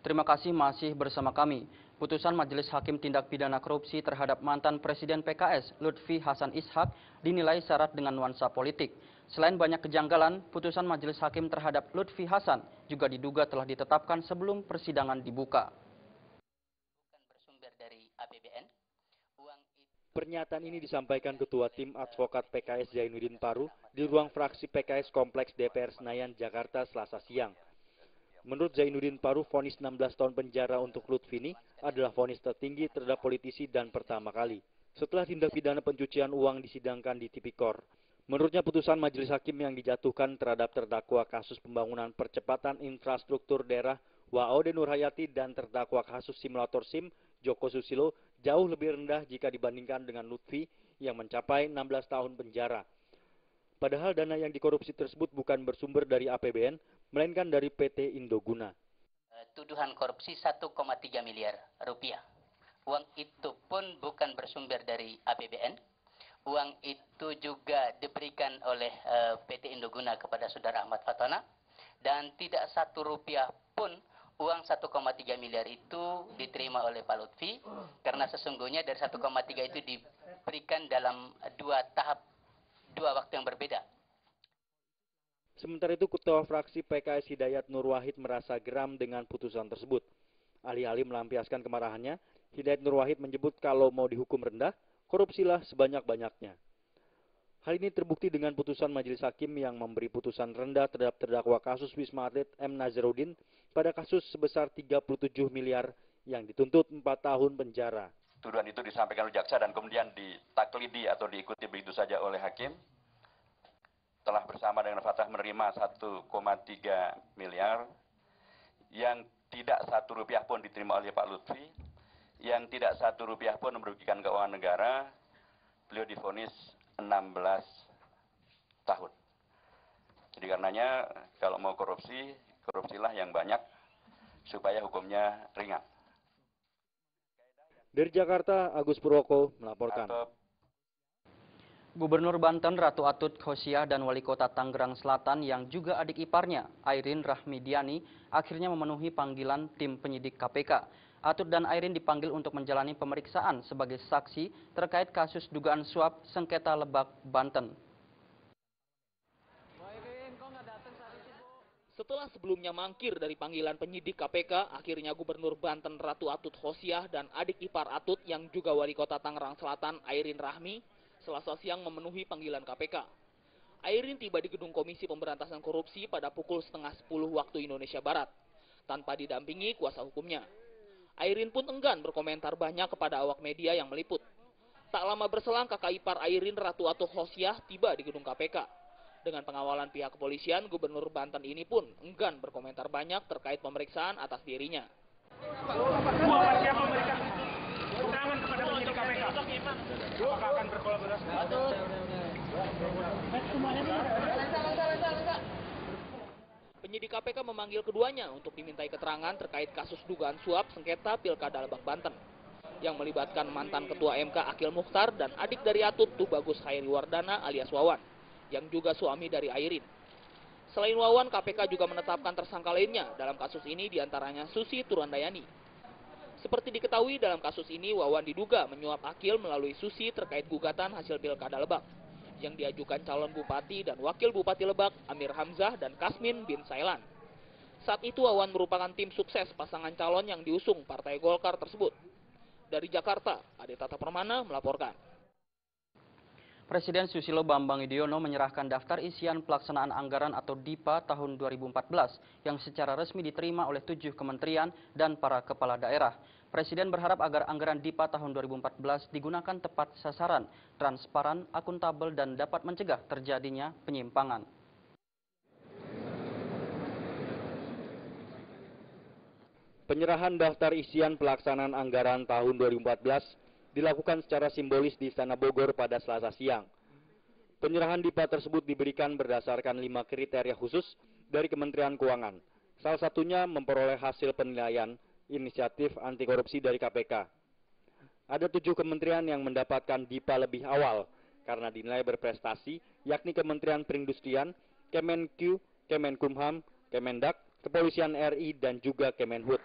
Terima kasih masih bersama kami. Putusan Majelis Hakim Tindak Pidana Korupsi terhadap mantan Presiden PKS, Lutfi Hasan Ishak, dinilai syarat dengan nuansa politik. Selain banyak kejanggalan, putusan Majelis Hakim terhadap Lutfi Hasan juga diduga telah ditetapkan sebelum persidangan dibuka. Bersumber dari APBN. Pernyataan ini disampaikan Ketua Tim Advokat PKS Zainuddin Paru di ruang fraksi PKS Kompleks DPR Senayan, Jakarta, Selasa siang. Menurut Zainuddin Paru, vonis 16 tahun penjara untuk Lutfi ini adalah vonis tertinggi terhadap politisi dan pertama kali setelah tindak pidana pencucian uang disidangkan di Tipikor. Menurutnya putusan Majelis Hakim yang dijatuhkan terhadap terdakwa kasus pembangunan percepatan infrastruktur daerah Waode Nurhayati dan terdakwa kasus simulator SIM Joko Susilo jauh lebih rendah jika dibandingkan dengan Lutfi yang mencapai 16 tahun penjara. Padahal dana yang dikorupsi tersebut bukan bersumber dari APBN, melainkan dari PT Indoguna. Tuduhan korupsi 1,3 miliar rupiah. Uang itu pun bukan bersumber dari APBN. Uang itu juga diberikan oleh PT Indoguna kepada Saudara Ahmad Fatona. Dan tidak satu rupiah pun uang 1,3 miliar itu diterima oleh Pak Lutfi. Karena sesungguhnya dari 1,3 itu diberikan dalam dua waktu yang berbeda. Sementara itu, Ketua Fraksi PKS Hidayat Nur Wahid merasa geram dengan putusan tersebut. Alih-alih melampiaskan kemarahannya, Hidayat Nur Wahid menyebut kalau mau dihukum rendah, korupsilah sebanyak-banyaknya. Hal ini terbukti dengan putusan Majelis Hakim yang memberi putusan rendah terhadap terdakwa kasus Wisma Atlet M. Nazarudin pada kasus sebesar 37 miliar yang dituntut 4 tahun penjara. Tuduhan itu disampaikan oleh jaksa dan kemudian ditaklidi atau diikuti begitu saja oleh hakim. Telah bersama dengan Fatah menerima 1,3 miliar yang tidak satu rupiah pun diterima oleh Pak Lutfi, yang tidak satu rupiah pun merugikan keuangan negara. Beliau divonis 16 tahun. Jadi karenanya kalau mau korupsi, korupsilah yang banyak supaya hukumnya ringan. Dari Jakarta, Agus Purwoko melaporkan. Gubernur Banten Ratu Atut Khosyah dan Wali Kota Tangerang Selatan yang juga adik iparnya, Airin Rahmidiani, akhirnya memenuhi panggilan tim penyidik KPK. Atut dan Airin dipanggil untuk menjalani pemeriksaan sebagai saksi terkait kasus dugaan suap sengketa Lebak, Banten. Setelah sebelumnya mangkir dari panggilan penyidik KPK, akhirnya Gubernur Banten Ratu Atut Khosyah dan adik ipar Atut yang juga Wali Kota Tangerang Selatan, Airin Rahmi, Selasa siang memenuhi panggilan KPK. Airin tiba di Gedung Komisi Pemberantasan Korupsi pada pukul 9:30 waktu Indonesia Barat, tanpa didampingi kuasa hukumnya. Airin pun enggan berkomentar banyak kepada awak media yang meliput. Tak lama berselang kakak ipar Airin Ratu Atut Khosyah tiba di Gedung KPK. Dengan pengawalan pihak kepolisian, Gubernur Banten ini pun enggan berkomentar banyak terkait pemeriksaan atas dirinya. Siapa memberikan keterangan kepada penyidik KPK? Apakah akan berkolaborasi? Penyidik KPK memanggil keduanya untuk dimintai keterangan terkait kasus dugaan suap sengketa Pilkada Lebak, Banten yang melibatkan mantan Ketua MK Akil Mukhtar dan adik dari Atut Tubagus Khairi Wardana alias Wawan, yang juga suami dari Airin. Selain Wawan, KPK juga menetapkan tersangka lainnya dalam kasus ini, diantaranya Susi Turandayani. Seperti diketahui dalam kasus ini, Wawan diduga menyuap Akil melalui Susi terkait gugatan hasil Pilkada Lebak yang diajukan calon bupati dan wakil bupati Lebak Amir Hamzah dan Kasmin bin Sailan. Saat itu Wawan merupakan tim sukses pasangan calon yang diusung Partai Golkar tersebut. Dari Jakarta, Ade Tata Permana melaporkan. Presiden Susilo Bambang Yudhoyono menyerahkan daftar isian pelaksanaan anggaran atau DIPA tahun 2014 yang secara resmi diterima oleh 7 kementerian dan para kepala daerah. Presiden berharap agar anggaran DIPA tahun 2014 digunakan tepat sasaran, transparan, akuntabel, dan dapat mencegah terjadinya penyimpangan. Penyerahan daftar isian pelaksanaan anggaran tahun 2014 dilakukan secara simbolis di Istana Bogor pada Selasa siang. Penyerahan DIPA tersebut diberikan berdasarkan 5 kriteria khusus dari Kementerian Keuangan. Salah satunya memperoleh hasil penilaian inisiatif anti korupsi dari KPK. Ada 7 kementerian yang mendapatkan DIPA lebih awal karena dinilai berprestasi, yakni Kementerian Perindustrian, Kemenq, Kemenkumham, Kemendak, Kepolisian RI, dan juga Kemenhub.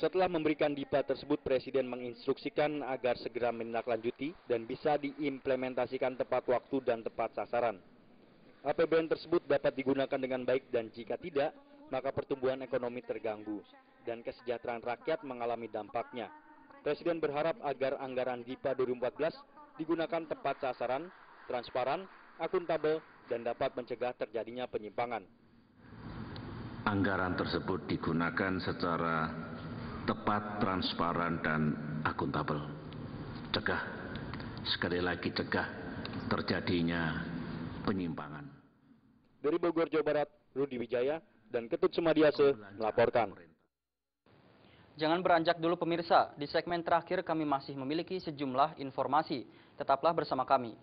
Setelah memberikan DIPA tersebut, Presiden menginstruksikan agar segera menindaklanjuti dan bisa diimplementasikan tepat waktu dan tepat sasaran. APBN tersebut dapat digunakan dengan baik dan jika tidak, maka pertumbuhan ekonomi terganggu dan kesejahteraan rakyat mengalami dampaknya. Presiden berharap agar anggaran DIPA 2014 digunakan tepat sasaran, transparan, akuntabel, dan dapat mencegah terjadinya penyimpangan. Anggaran tersebut digunakan secara tepat, transparan, dan akuntabel. Cegah, sekali lagi cegah terjadinya penyimpangan. Dari Bogor, Jawa Barat, Rudi Wijaya dan Ketut Sumadiase melaporkan. Jangan beranjak dulu pemirsa, di segmen terakhir kami masih memiliki sejumlah informasi. Tetaplah bersama kami.